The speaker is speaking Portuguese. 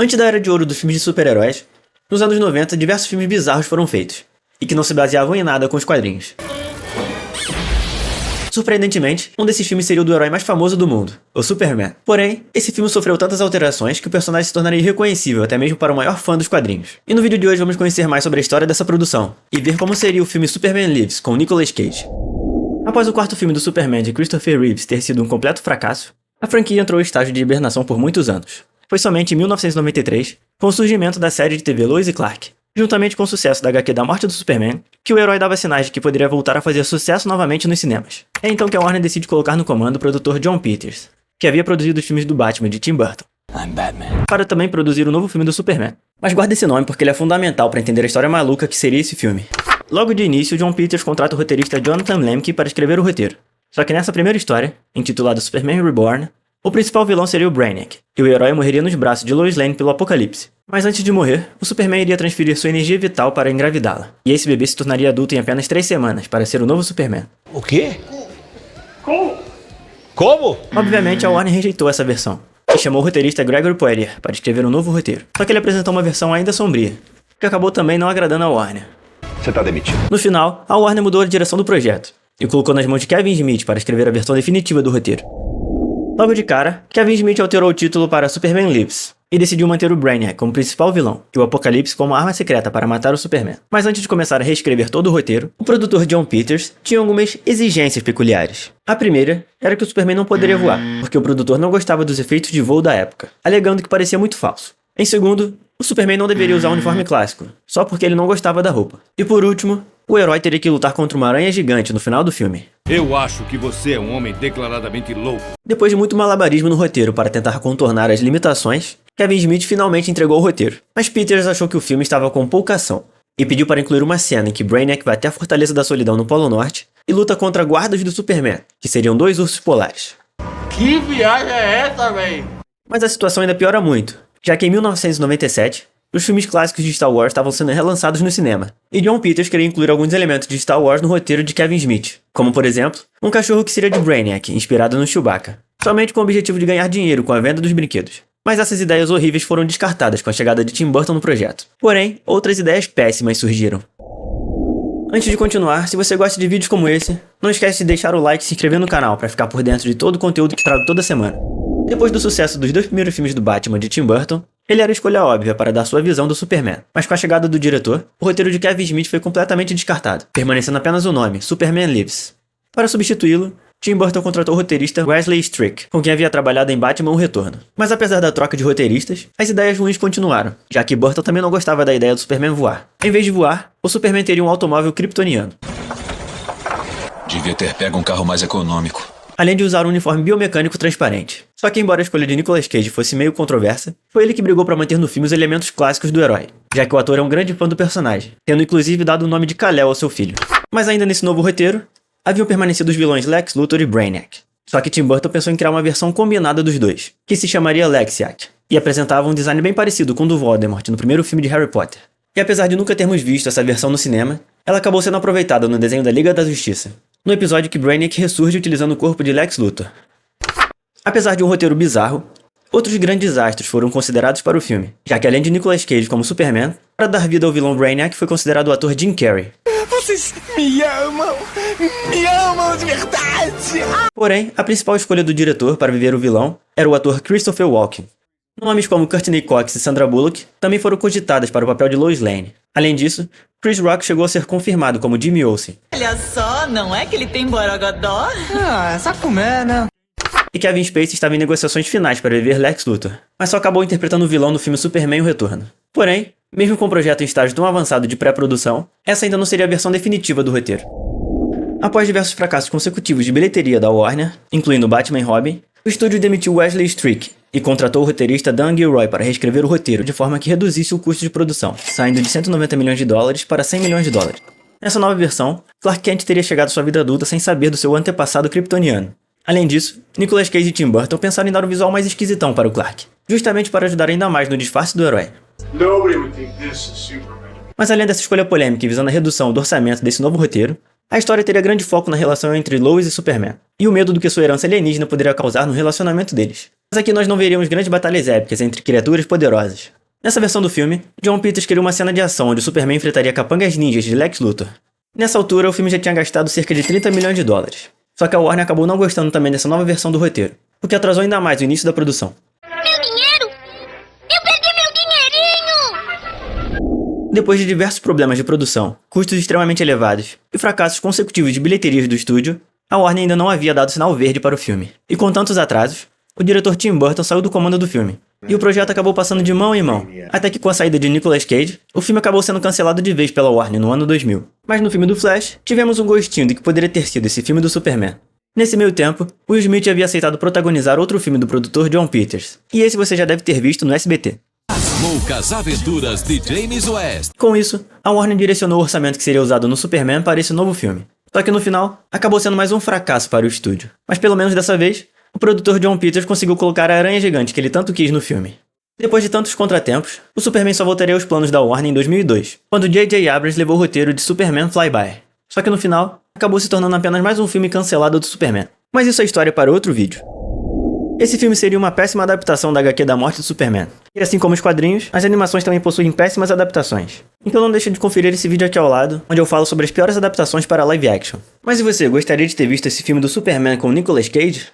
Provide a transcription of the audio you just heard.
Antes da era de ouro dos filmes de super-heróis, nos anos 90 diversos filmes bizarros foram feitos, e que não se baseavam em nada com os quadrinhos. Surpreendentemente, um desses filmes seria o do herói mais famoso do mundo, o Superman. Porém, esse filme sofreu tantas alterações que o personagem se tornaria irreconhecível até mesmo para o maior fã dos quadrinhos. E no vídeo de hoje vamos conhecer mais sobre a história dessa produção, e ver como seria o filme Superman Lives com Nicolas Cage. Após o quarto filme do Superman de Christopher Reeves ter sido um completo fracasso, a franquia entrou em estágio de hibernação por muitos anos. Foi somente em 1993, com o surgimento da série de TV Lois e Clark, juntamente com o sucesso da HQ da morte do Superman, que o herói dava sinais de que poderia voltar a fazer sucesso novamente nos cinemas. É então que a Warner decide colocar no comando o produtor Jon Peters, que havia produzido os filmes do Batman de Tim Burton, para também produzir o novo filme do Superman. Mas guarda esse nome porque ele é fundamental para entender a história maluca que seria esse filme. Logo de início, Jon Peters contrata o roteirista Jonathan Lemke para escrever o roteiro. Só que nessa primeira história, intitulada Superman Reborn, o principal vilão seria o Brainiac, e o herói morreria nos braços de Lois Lane pelo apocalipse. Mas antes de morrer, o Superman iria transferir sua energia vital para engravidá-la, e esse bebê se tornaria adulto em apenas 3 semanas para ser o novo Superman. O quê? Como? Obviamente, a Warner rejeitou essa versão, e chamou o roteirista Gregory Poirier para escrever um novo roteiro. Só que ele apresentou uma versão ainda sombria, que acabou também não agradando a Warner. Você tá demitido. No final, a Warner mudou a direção do projeto, e colocou nas mãos de Kevin Smith para escrever a versão definitiva do roteiro. Logo de cara, Kevin Smith alterou o título para Superman Lives, e decidiu manter o Brainiac como principal vilão, e o Apocalipse como arma secreta para matar o Superman. Mas antes de começar a reescrever todo o roteiro, o produtor Jon Peters tinha algumas exigências peculiares. A primeira era que o Superman não poderia voar, porque o produtor não gostava dos efeitos de voo da época, alegando que parecia muito falso. Em segundo, o Superman não deveria usar um uniforme clássico, só porque ele não gostava da roupa. E por último, o herói teria que lutar contra uma aranha gigante no final do filme. Eu acho que você é um homem declaradamente louco. Depois de muito malabarismo no roteiro para tentar contornar as limitações, Kevin Smith finalmente entregou o roteiro. Mas Peters achou que o filme estava com pouca ação, e pediu para incluir uma cena em que Brainiac vai até a Fortaleza da Solidão no Polo Norte e luta contra guardas do Superman, que seriam 2 ursos polares. Que viagem é essa, véi? Mas a situação ainda piora muito, já que em 1997, os filmes clássicos de Star Wars estavam sendo relançados no cinema, e Jon Peters queria incluir alguns elementos de Star Wars no roteiro de Kevin Smith, como por exemplo, um cachorro que seria de Brainiac, inspirado no Chewbacca, somente com o objetivo de ganhar dinheiro com a venda dos brinquedos. Mas essas ideias horríveis foram descartadas com a chegada de Tim Burton no projeto. Porém, outras ideias péssimas surgiram. Antes de continuar, se você gosta de vídeos como esse, não esquece de deixar o like e se inscrever no canal para ficar por dentro de todo o conteúdo que trago toda semana. Depois do sucesso dos 2 primeiros filmes do Batman de Tim Burton, ele era a escolha óbvia para dar sua visão do Superman. Mas com a chegada do diretor, o roteiro de Kevin Smith foi completamente descartado, permanecendo apenas o nome, Superman Lives. Para substituí-lo, Tim Burton contratou o roteirista Wesley Strick, com quem havia trabalhado em Batman: O Retorno. Mas apesar da troca de roteiristas, as ideias ruins continuaram, já que Burton também não gostava da ideia do Superman voar. Em vez de voar, o Superman teria um automóvel kryptoniano, Devia ter pego um carro mais econômico. além de usar um uniforme biomecânico transparente. Só que embora a escolha de Nicolas Cage fosse meio controversa, foi ele que brigou para manter no filme os elementos clássicos do herói, já que o ator é um grande fã do personagem, tendo inclusive dado o nome de Kal-El ao seu filho. Mas ainda nesse novo roteiro, haviam permanecido os vilões Lex Luthor e Brainiac. Só que Tim Burton pensou em criar uma versão combinada dos dois, que se chamaria Lexiac, e apresentava um design bem parecido com o do Voldemort no primeiro filme de Harry Potter. E apesar de nunca termos visto essa versão no cinema, ela acabou sendo aproveitada no desenho da Liga da Justiça, no episódio que Brainiac ressurge utilizando o corpo de Lex Luthor. Apesar de um roteiro bizarro, outros grandes astros foram considerados para o filme, já que além de Nicolas Cage como Superman, para dar vida ao vilão Brainiac foi considerado o ator Jim Carrey. Vocês me amam de verdade. Porém, a principal escolha do diretor para viver o vilão era o ator Christopher Walken. Nomes como Courtney Cox e Sandra Bullock também foram cogitadas para o papel de Lois Lane. Além disso, Chris Rock chegou a ser confirmado como Jimmy Olsen. Olha só, não é que ele tem borogodó? Ah, essa comé, né? E Kevin Spacey estava em negociações finais para viver Lex Luthor, mas só acabou interpretando o vilão no filme Superman: O Retorno. Porém, mesmo com o projeto em estágio tão avançado de pré-produção, essa ainda não seria a versão definitiva do roteiro. Após diversos fracassos consecutivos de bilheteria da Warner, incluindo Batman e Robin, o estúdio demitiu Wesley Strick e contratou o roteirista Dan Gilroy para reescrever o roteiro de forma que reduzisse o custo de produção, saindo de 190 milhões de dólares para 100 milhões de dólares. Nessa nova versão, Clark Kent teria chegado à sua vida adulta sem saber do seu antepassado kryptoniano. Além disso, Nicolas Cage e Tim Burton pensaram em dar um visual mais esquisitão para o Clark, justamente para ajudar ainda mais no disfarce do herói. Mas além dessa escolha polêmica e visando a redução do orçamento desse novo roteiro, a história teria grande foco na relação entre Lois e Superman, e o medo do que sua herança alienígena poderia causar no relacionamento deles. Mas aqui nós não veríamos grandes batalhas épicas entre criaturas poderosas. Nessa versão do filme, John Peters queria uma cena de ação onde o Superman enfrentaria capangas ninjas de Lex Luthor. Nessa altura, o filme já tinha gastado cerca de 30 milhões de dólares. Só que a Warner acabou não gostando também dessa nova versão do roteiro, o que atrasou ainda mais o início da produção. Meu dinheiro? Eu perdi meu dinheirinho! Depois de diversos problemas de produção, custos extremamente elevados e fracassos consecutivos de bilheterias do estúdio, a Warner ainda não havia dado sinal verde para o filme. E com tantos atrasos, o diretor Tim Burton saiu do comando do filme, e o projeto acabou passando de mão em mão, até que com a saída de Nicolas Cage, o filme acabou sendo cancelado de vez pela Warner no ano 2000. Mas no filme do Flash, tivemos um gostinho de que poderia ter sido esse filme do Superman. Nesse meio tempo, Will Smith havia aceitado protagonizar outro filme do produtor John Peters, e esse você já deve ter visto no SBT. As Loucas Aventuras de James West. Com isso, a Warner direcionou o orçamento que seria usado no Superman para esse novo filme. Só que no final, acabou sendo mais um fracasso para o estúdio. Mas pelo menos dessa vez, o produtor John Peters conseguiu colocar a aranha gigante que ele tanto quis no filme. Depois de tantos contratempos, o Superman só voltaria aos planos da Warner em 2002, quando J.J. Abrams levou o roteiro de Superman Flyby. Só que no final, acabou se tornando apenas mais um filme cancelado do Superman. Mas isso é história para outro vídeo. Esse filme seria uma péssima adaptação da HQ da morte do Superman. E assim como os quadrinhos, as animações também possuem péssimas adaptações. Então não deixe de conferir esse vídeo aqui ao lado, onde eu falo sobre as piores adaptações para live action. Mas e você, gostaria de ter visto esse filme do Superman com Nicolas Cage?